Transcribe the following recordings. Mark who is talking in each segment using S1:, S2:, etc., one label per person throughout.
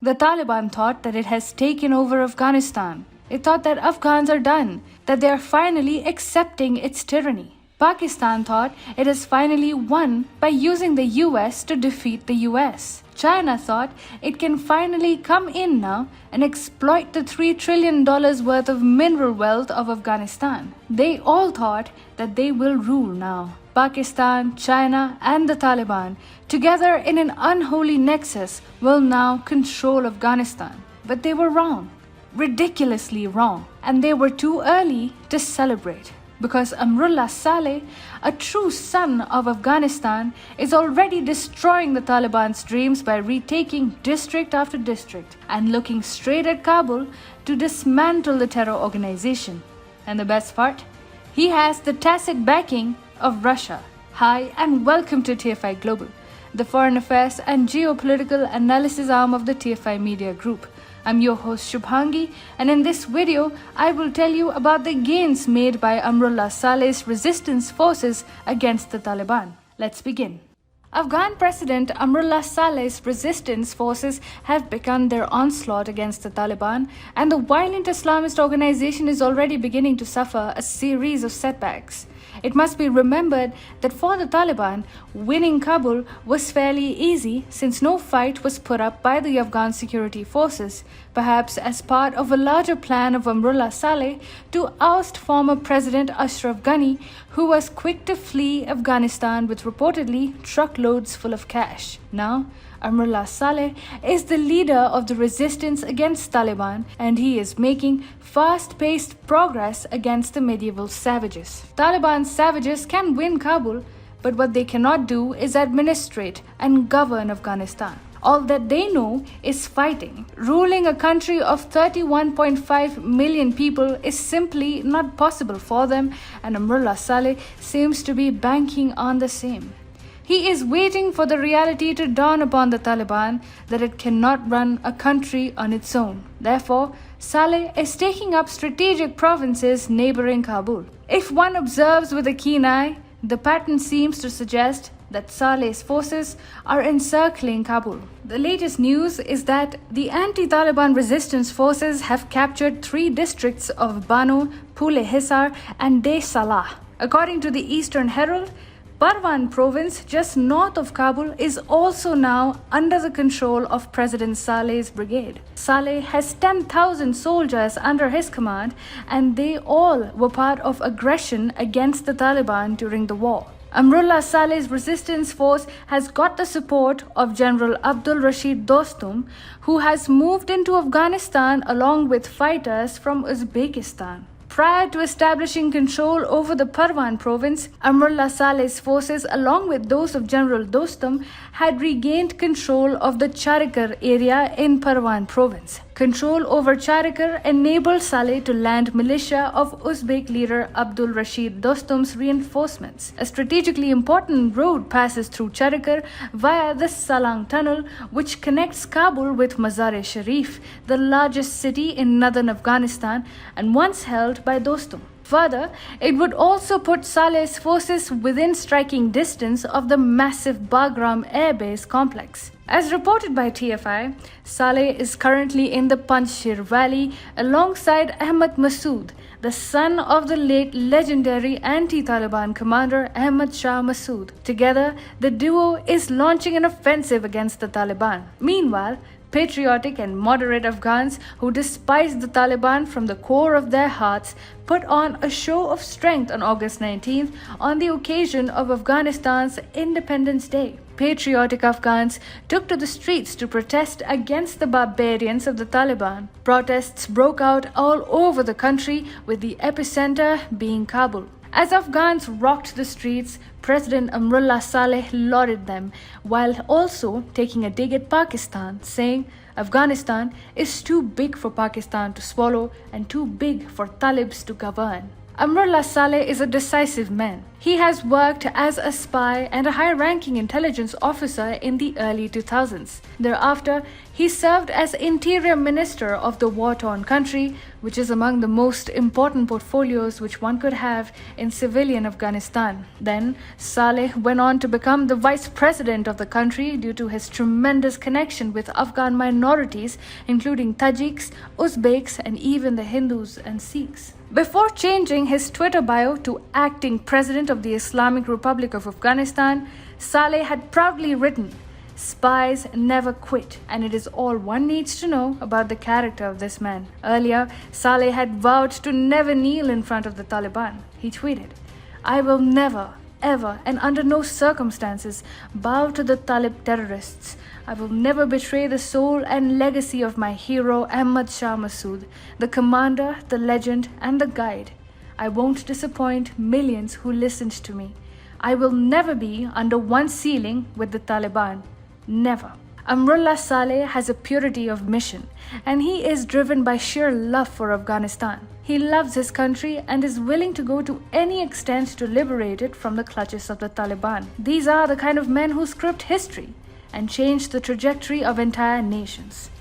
S1: The Taliban thought that it has taken over Afghanistan. It thought that Afghans are done, that they are finally accepting its tyranny. Pakistan thought it has finally won by using the US to defeat the US. China thought it can finally come in now and exploit the $3 trillion worth of mineral wealth of Afghanistan. They all thought that they will rule now. Pakistan, China, and the Taliban, together in an unholy nexus, will now control Afghanistan. But they were wrong, ridiculously wrong, and they were too early to celebrate. Because Amrullah Saleh, a true son of Afghanistan, is already destroying the Taliban's dreams by retaking district after district and looking straight at Kabul to dismantle the terror organization. And the best part? He has the tacit backing of Russia. Hi and welcome to TFI Global, the foreign affairs and geopolitical analysis arm of the TFI Media Group. I'm your host Shubhangi, and in this video, I will tell you about the gains made by Amrullah Saleh's resistance forces against the Taliban. Let's begin. Afghan President Amrullah Saleh's resistance forces have begun their onslaught against the Taliban, and the violent Islamist organization is already beginning to suffer a series of setbacks. It must be remembered that for the Taliban, winning Kabul was fairly easy since no fight was put up by the Afghan security forces, perhaps as part of a larger plan of Amrullah Saleh to oust former President Ashraf Ghani, who was quick to flee Afghanistan with reportedly truckloads full of cash. Now, Amrullah Saleh is the leader of the resistance against Taliban, and he is making fast-paced progress against the medieval savages. Taliban savages can win Kabul, but what they cannot do is administrate and govern Afghanistan. All that they know is fighting. Ruling a country of 31.5 million people is simply not possible for them, and Amrullah Saleh seems to be banking on the same. He is waiting for the reality to dawn upon the Taliban that it cannot run a country on its own. Therefore, Saleh is taking up strategic provinces neighboring Kabul. If one observes with a keen eye, the pattern seems to suggest that Saleh's forces are encircling Kabul. The latest news is that the anti-Taliban resistance forces have captured 3 districts of Bano, Pul-e-Hisar, and De Salah. According to the Eastern Herald, Parwan province, just north of Kabul, is also now under the control of President Saleh's brigade. Saleh has 10,000 soldiers under his command, and they all were part of aggression against the Taliban during the war. Amrullah Saleh's resistance force has got the support of General Abdul Rashid Dostum, who has moved into Afghanistan along with fighters from Uzbekistan. Prior to establishing control over the Parwan province, Amrullah Saleh's forces, along with those of General Dostum, had regained control of the Charikar area in Parwan province. Control over Charikar enabled Saleh to land militia of Uzbek leader Abdul Rashid Dostum's reinforcements. A strategically important road passes through Charikar via the Salang Tunnel, which connects Kabul with Mazar-e-Sharif, the largest city in northern Afghanistan and once held by Dostum. Further, it would also put Saleh's forces within striking distance of the massive Bagram Air Base complex. As reported by TFI, Saleh is currently in the Panjshir Valley alongside Ahmad Massoud, the son of the late legendary anti-Taliban commander Ahmad Shah Massoud. Together, the duo is launching an offensive against the Taliban. Meanwhile, patriotic and moderate Afghans who despise the Taliban from the core of their hearts put on a show of strength on August 19th on the occasion of Afghanistan's Independence Day. Patriotic Afghans took to the streets to protest against the barbarians of the Taliban. Protests broke out all over the country, with the epicenter being Kabul. As Afghans rocked the streets, President Amrullah Saleh lauded them, while also taking a dig at Pakistan, saying Afghanistan is too big for Pakistan to swallow and too big for Talibs to govern. Amrullah Saleh is a decisive man. He has worked as a spy and a high-ranking intelligence officer in the early 2000s. Thereafter, He served as Interior Minister of the war-torn country, which is among the most important portfolios which one could have in civilian Afghanistan. Then, Saleh went on to become the Vice President of the country due to his tremendous connection with Afghan minorities, including Tajiks, Uzbeks, and even the Hindus and Sikhs. Before changing his Twitter bio to Acting President of the Islamic Republic of Afghanistan, Saleh had proudly written, "Spies never quit," and it is all one needs to know about the character of this man. Earlier, Saleh had vowed to never kneel in front of the Taliban. He tweeted, "I will never, ever, and under no circumstances bow to the Talib terrorists. I will never betray the soul and legacy of my hero Ahmad Shah Massoud, the commander, the legend, and the guide. I won't disappoint millions who listened to me. I will never be under one ceiling with the Taliban. Never." Amrullah Saleh has a purity of mission, and he is driven by sheer love for Afghanistan. He loves his country and is willing to go to any extent to liberate it from the clutches of the Taliban. These are the kind of men who script history and change the trajectory of entire nations.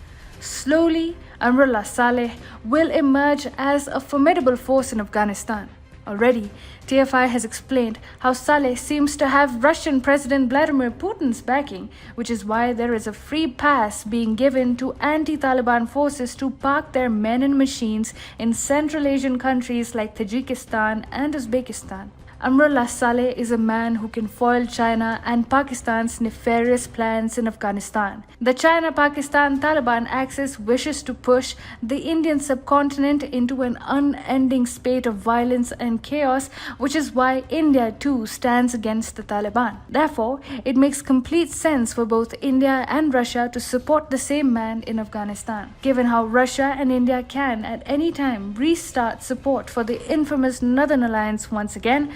S1: Slowly, Amrullah Saleh will emerge as a formidable force in Afghanistan. Already, TFI has explained how Saleh seems to have Russian President Vladimir Putin's backing, which is why there is a free pass being given to anti-Taliban forces to park their men and machines in Central Asian countries like Tajikistan and Uzbekistan. Amrullah Saleh is a man who can foil China and Pakistan's nefarious plans in Afghanistan. The China-Pakistan Taliban axis wishes to push the Indian subcontinent into an unending spate of violence and chaos, which is why India too stands against the Taliban. Therefore, it makes complete sense for both India and Russia to support the same man in Afghanistan. Given how Russia and India can at any time restart support for the infamous Northern Alliance once again,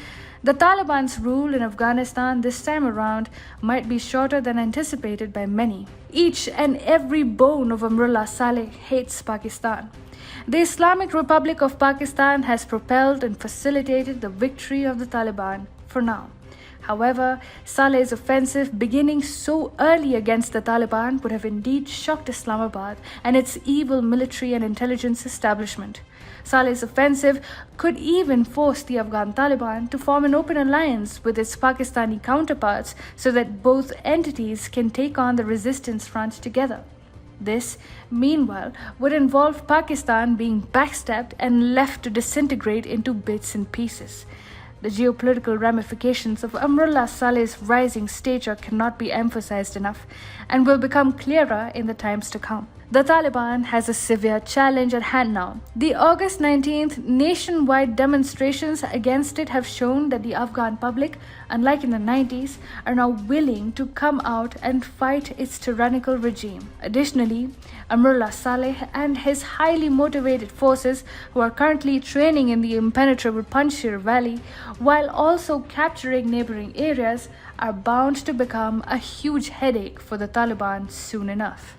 S1: the Taliban's rule in Afghanistan this time around might be shorter than anticipated by many. Each and every bone of Amrullah Saleh hates Pakistan. The Islamic Republic of Pakistan has propelled and facilitated the victory of the Taliban for now. However, Saleh's offensive beginning so early against the Taliban would have indeed shocked Islamabad and its evil military and intelligence establishment. Saleh's offensive could even force the Afghan Taliban to form an open alliance with its Pakistani counterparts so that both entities can take on the resistance front together. This, meanwhile, would involve Pakistan being backstabbed and left to disintegrate into bits and pieces. The geopolitical ramifications of Amrullah Saleh's rising stature cannot be emphasized enough and will become clearer in the times to come. The Taliban has a severe challenge at hand now. The August 19th nationwide demonstrations against it have shown that the Afghan public, unlike in the 90s, are now willing to come out and fight its tyrannical regime. Additionally, Amrullah Saleh and his highly motivated forces, who are currently training in the impenetrable Panjshir Valley, while also capturing neighboring areas, are bound to become a huge headache for the Taliban soon enough.